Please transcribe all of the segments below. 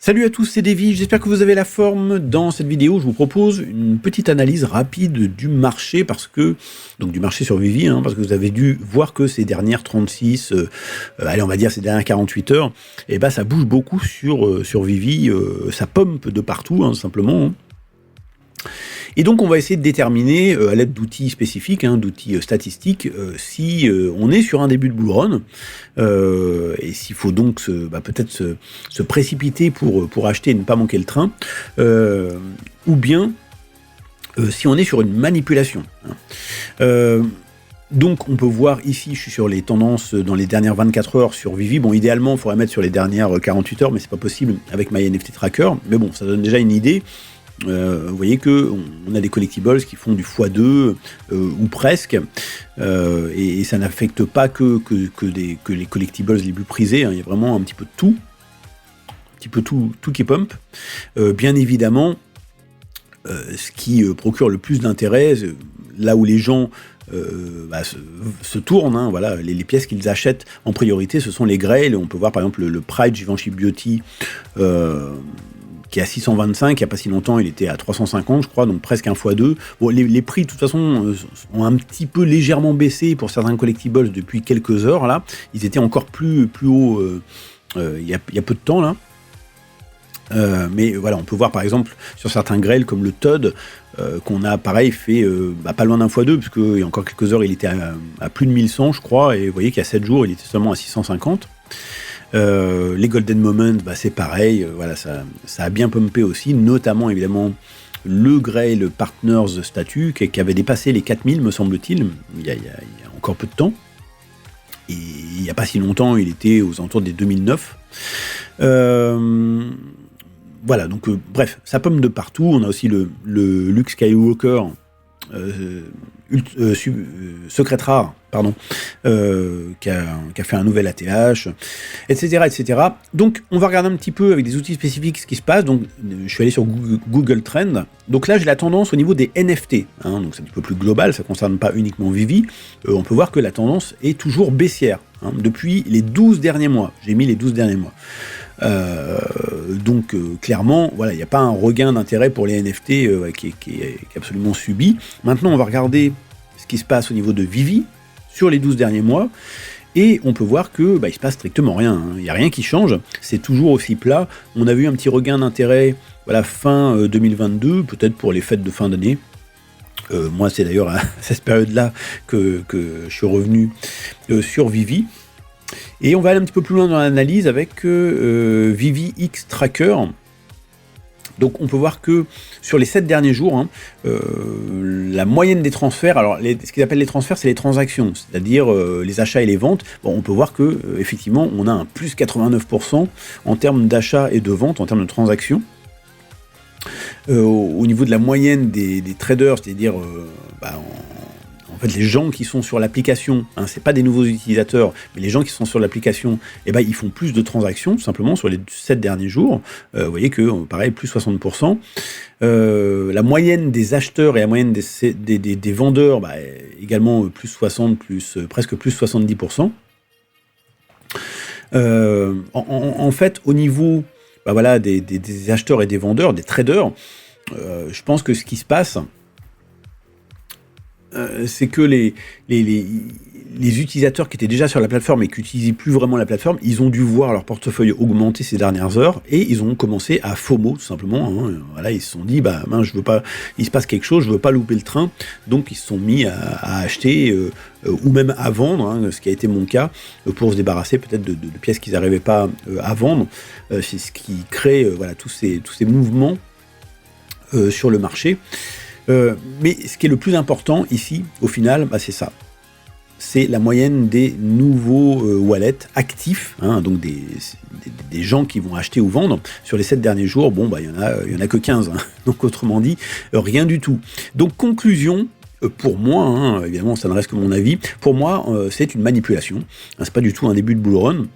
Salut à tous, c'est Davy, j'espère que vous avez la forme. Dans cette vidéo, je vous propose une petite analyse rapide du marché, donc du marché sur Vivi, parce que vous avez dû voir que ces dernières 36, allez on va dire ces dernières 48 heures, ça bouge beaucoup sur Vivi, ça pump de partout, simplement. Et donc on va essayer de déterminer, à l'aide d'outils spécifiques, d'outils statistiques, si on est sur un début de bull run, et s'il faut donc peut-être se précipiter pour acheter et ne pas manquer le train, ou bien si on est sur une manipulation. Donc on peut voir ici, je suis sur les tendances dans les dernières 24 heures sur Vivi. Bon, idéalement, il faudrait mettre sur les dernières 48 heures, mais c'est pas possible avec MyNFT Tracker. Mais bon, ça donne déjà une idée. Vous voyez qu'on a des collectibles qui font du x2 ou presque, et ça n'affecte pas que les collectibles les plus prisés, il y a vraiment un petit peu de tout, tout qui pump. Bien évidemment, ce qui procure le plus d'intérêt, là où les gens se tournent, voilà, les pièces qu'ils achètent en priorité, ce sont les grails. On peut voir par exemple le Pride Givenchy Beauty, qui est à 625, il n'y a pas si longtemps, il était à 350, je crois, donc presque un x2. Bon, les prix, de toute façon, ont un petit peu légèrement baissé pour certains collectibles depuis quelques heures, là. Ils étaient encore plus haut il y a peu de temps, là. Mais voilà, on peut voir par exemple sur certains grails comme le Todd, qu'on a pareil fait pas loin d'un x2, parce qu'il y a encore quelques heures, il était à plus de 1100, je crois, et vous voyez qu'il y a 7 jours, il était seulement à 650. Les Golden Moments, c'est pareil, voilà, ça a bien pumpé aussi, notamment évidemment le Grail Partners Statut qui avait dépassé les 4000, me semble-t-il, il y a encore peu de temps, et il n'y a pas si longtemps, il était aux alentours des 2009. Voilà, donc bref, ça pump de partout. On a aussi le Luke Skywalker, secret rare, pardon, qui a fait un nouvel ATH, etc., etc. Donc, on va regarder un petit peu avec des outils spécifiques ce qui se passe. Donc, je suis allé sur Google Trend. Donc là, j'ai la tendance au niveau des NFT. Donc, c'est un petit peu plus global, ça ne concerne pas uniquement Vivi. On peut voir que la tendance est toujours baissière, depuis les 12 derniers mois. J'ai mis les 12 derniers mois. Donc clairement, voilà, il n'y a pas un regain d'intérêt pour les NFT qui est absolument subi. Maintenant, on va regarder ce qui se passe au niveau de Vivi sur les 12 derniers mois, et on peut voir que il se passe strictement rien. Il n'y a rien qui change, c'est toujours aussi plat. On a vu un petit regain d'intérêt, voilà, fin 2022, peut-être pour les fêtes de fin d'année. Moi, c'est d'ailleurs à cette période-là que je suis revenu sur Vivi. Et on va aller un petit peu plus loin dans l'analyse avec Vivi X Tracker. Donc on peut voir que sur les 7 derniers jours, la moyenne des transferts, alors ce qu'ils appellent les transferts, c'est les transactions, c'est-à-dire les achats et les ventes. Bon, on peut voir que effectivement, on a un plus 89% en termes d'achats et de ventes, en termes de transactions. Au niveau de la moyenne des traders, c'est-à-dire en fait, les gens qui sont sur l'application, c'est pas des nouveaux utilisateurs, mais les gens qui sont sur l'application, ils font plus de transactions, tout simplement, sur les 7 derniers jours. Vous voyez que, pareil, plus 60%. La moyenne des acheteurs et la moyenne des vendeurs, également plus 60, presque plus 70%. En fait, au niveau des acheteurs et des vendeurs, des traders, je pense que ce qui se passe, c'est que les utilisateurs qui étaient déjà sur la plateforme et qui n'utilisaient plus vraiment la plateforme, ils ont dû voir leur portefeuille augmenter ces dernières heures, et ils ont commencé à FOMO, tout simplement. Voilà, ils se sont dit, je veux pas, il se passe quelque chose, je veux pas louper le train, donc ils se sont mis à acheter, ou même à vendre, ce qui a été mon cas, pour se débarrasser peut-être de pièces qu'ils n'arrivaient pas à vendre. C'est ce qui crée tous ces mouvements sur le marché. Mais ce qui est le plus important ici, au final, c'est ça. C'est la moyenne des nouveaux wallets actifs, donc des gens qui vont acheter ou vendre. Sur les 7 derniers jours, il y en a que 15. Donc autrement dit, rien du tout. Donc conclusion, pour moi, évidemment ça ne reste que mon avis, pour moi c'est une manipulation. C'est pas du tout un début de bull run.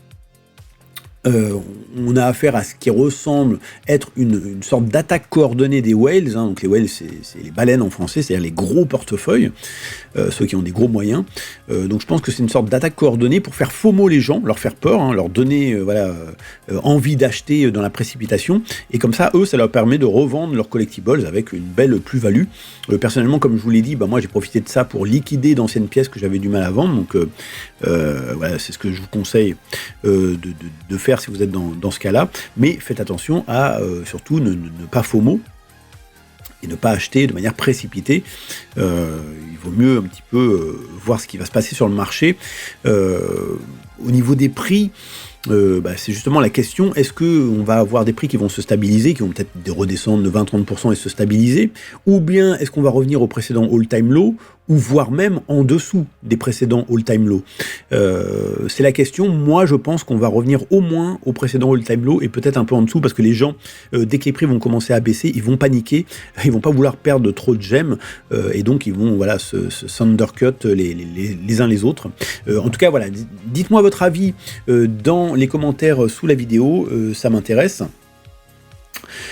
On a affaire à ce qui ressemble être une sorte d'attaque coordonnée des whales, hein. Donc les whales, c'est les baleines en français, c'est-à-dire les gros portefeuilles, ceux qui ont des gros moyens. Donc je pense que c'est une sorte d'attaque coordonnée pour faire FOMO les gens, leur faire peur, hein, leur donner envie d'acheter dans la précipitation, et comme ça, eux, ça leur permet de revendre leurs collectibles avec une belle plus-value. Personnellement, comme je vous l'ai dit, moi j'ai profité de ça pour liquider d'anciennes pièces que j'avais du mal à vendre, donc voilà, c'est ce que je vous conseille de faire si vous êtes dans ce cas-là, mais faites attention à surtout ne pas FOMO et ne pas acheter de manière précipitée. Il vaut mieux un petit peu voir ce qui va se passer sur le marché. Au niveau des prix, c'est justement la question, est-ce qu'on va avoir des prix qui vont se stabiliser, qui vont peut-être redescendre de 20-30% et se stabiliser, ou bien est-ce qu'on va revenir au précédent all-time low, ou voire même en dessous des précédents all-time low. C'est la question. Moi, je pense qu'on va revenir au moins au précédent all-time low et peut-être un peu en dessous, parce que les gens, dès que les prix vont commencer à baisser, ils vont paniquer, ils vont pas vouloir perdre trop de gemmes, et donc ils vont se undercut les uns les autres. En tout cas, voilà, dites-moi votre avis dans les commentaires sous la vidéo, ça m'intéresse.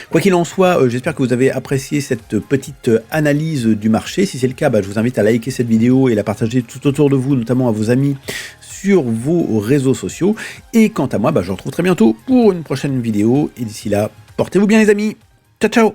Quoi qu'il en soit, j'espère que vous avez apprécié cette petite analyse du marché. Si c'est le cas, je vous invite à liker cette vidéo et la partager tout autour de vous, notamment à vos amis sur vos réseaux sociaux. Et quant à moi, je vous retrouve très bientôt pour une prochaine vidéo. Et d'ici là, portez-vous bien les amis. Ciao, ciao!